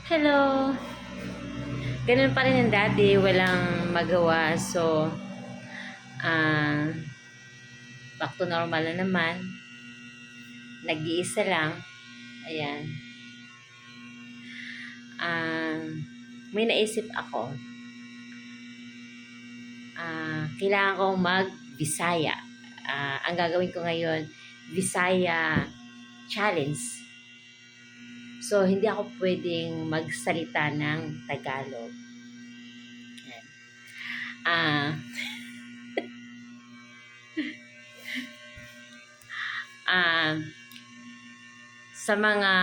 Hello! Ganun pa rin ang dati, walang magawa. So, ah, back to normal na naman. Nag-iisa lang. Ayan. Ah, may naisip ako. Kailangan kong mag-Bisaya. Ang gagawin ko ngayon, Bisaya Challenge. So, hindi ako pwedeng magsalita ng Tagalog. Ayan. Ah, ah, sa mga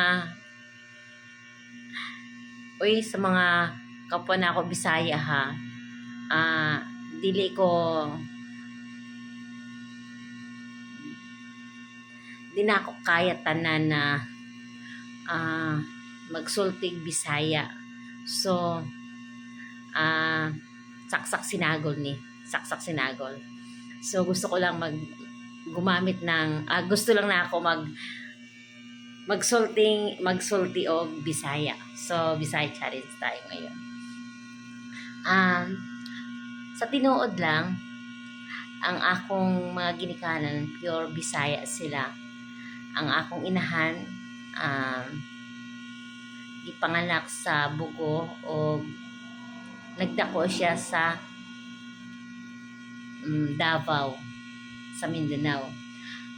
sa mga kapwa na ako Bisaya ha, dili ko di na ako kaya tanan na magsultig Bisaya. So, saksak sinagol ni. Saksak sinagol. So, gusto ko lang gumamit ng, gusto lang na ako magsulti o Bisaya. So, Bisaya challenge tayo ngayon. Sa tinuod lang, ang akong mga ginikanan, pure Bisaya sila. Ang akong inahan, ipanganak sa Bugo o nagdako siya sa Davao, sa Mindanao.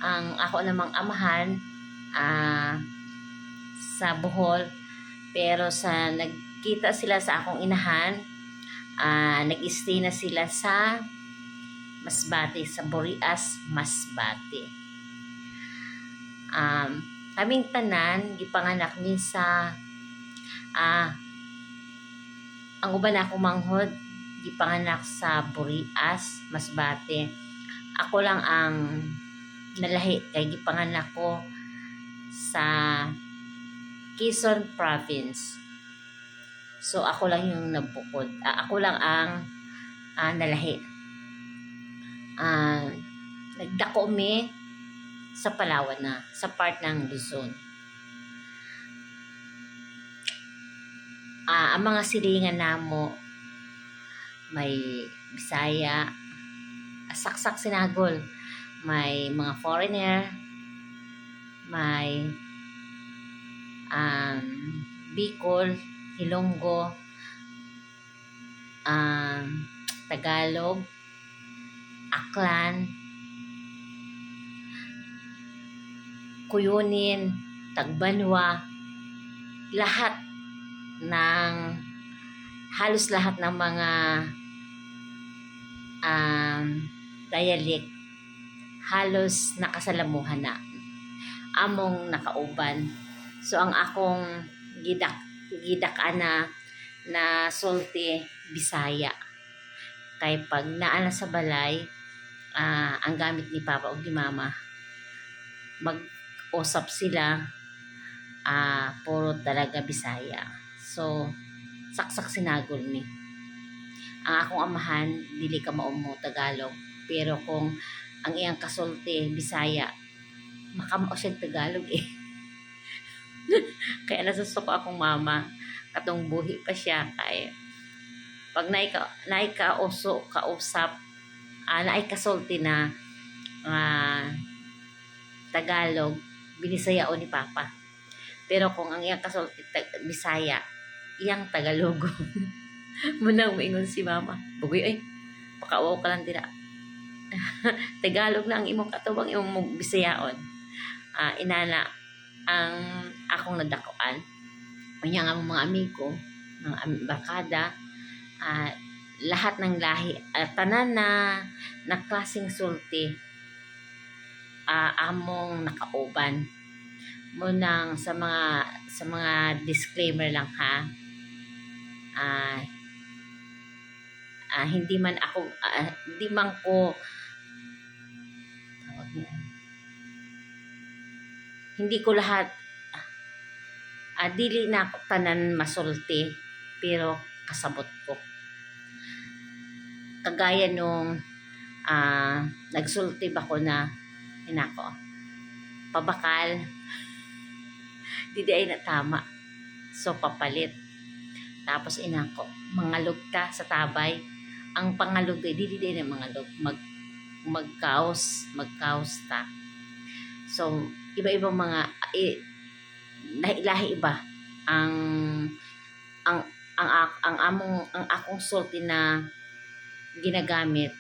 Ang ako namang amahan, sa Bohol, pero sa nagkita sila sa akong inahan, nag-stay na sila sa Masbate, sa Borias, Masbate. Kaming tanan gipanganak ni sa ang uban ako manghod gipanganak sa Borias, Masbate. Ako lang ang nalahi kay gipanganak ko sa Quezon Province. So ako lang yung nabukod. Ako lang ang nalahi. Nagdako mi sa Palawan na, sa part ng Luzon. Ang mga silingan namo may Bisaya, saksak sinagol, may mga foreigner, may Bicol, Ilonggo, Tagalog, Aklan, Kuyunin, Tagbanwa, halos lahat ng mga dialect halos nakasalamuhan na among nakauban. So ang akong gidak na sulti Bisaya kay pag naana sa balay, ang gamit ni Papa o ni Mama, mag-usap sila, puro talaga Bisaya. So saksak sinagol mi. Ang akong amahan dili ka maumo Tagalog, pero kung ang iyang kasulti Bisaya, makamao siya Tagalog eh. Kaya nasusuko akong mama katong buhi pa siya kay pag naay kausap, naay kasulti na Tagalog, binisayao ni Papa. Pero kung ang iyang kasulti Bisaya, iyang Tagalogo. Munang moingon si Mama, bugoy ay pakauaw ka lang dira. Tagalog na ang imong katubang, imong Bisayaon. Inana ang akong nadakuan. Kanya nga mga amigo, mga barkada, lahat ng lahi, tanan na klaseng sulti, among nakauban. Munang sa mga disclaimer lang ha, hindi man ko hindi ko lahat, dili na ako tanan masulti, pero kasabot ko. Kagaya nung nagsulti ba ko na inako, pabakal, di ay na tama. So papalit. Tapos inako, mangalog ka sa tabay. Ang pangalog dili din ang mangalog, magkaos ta. So iba-ibang mga lahi-lahi iba ang ang ang akong sulti na ginagamit,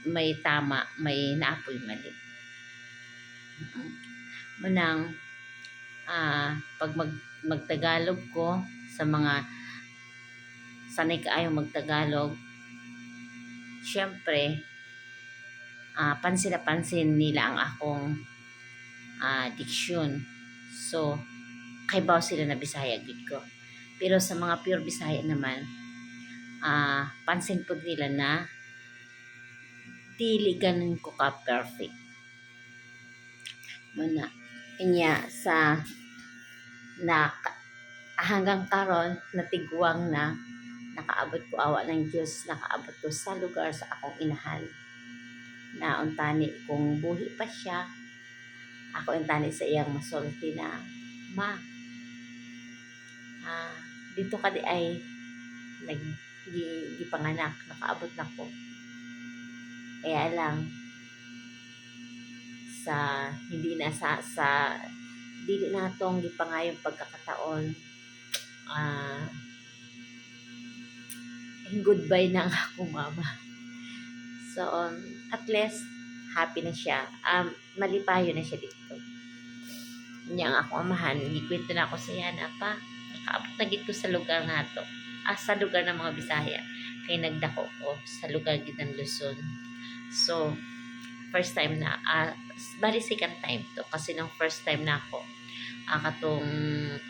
may tama, may naapoy mali. Munang pag magtagalog ko sa mga sanay kaayong magtagalog, syempre pansin na pansin nila ang akong diksyon. So kaybaw sila na Bisaya gid ko. Pero sa mga pure Bisaya naman, pansin po nila na dili ganun ko ka perfect. Muna inya sa na hanggang karon natiguang na nakaabot ko awa ng Diyos, nakaabot ko sa lugar sa akong inahan. Na untani kung buhi pa siya, ako untani sa iyang masulti na, ma, dito ka di ay gipanganak, nakaabot na ko. Kaya lang sa hindi na sa dili na tong gipangayong pagkakataon, goodbye na ang akong mama. So at least happy na siya, malipayo na siya dito. Nya ang akong amahan, gikwento na ako sa iya na pa, nakaabot na gid ko sa lugar nato, sa lugar ng mga Bisaya, kay nagdako ko sa lugar gid ng Luzon. So first time na, bali second time to, kasi nung first time na ako katong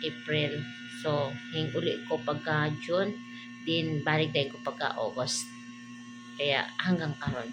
April, so hing uli ko pagka June, din balik din ko pagka August, kaya hanggang karon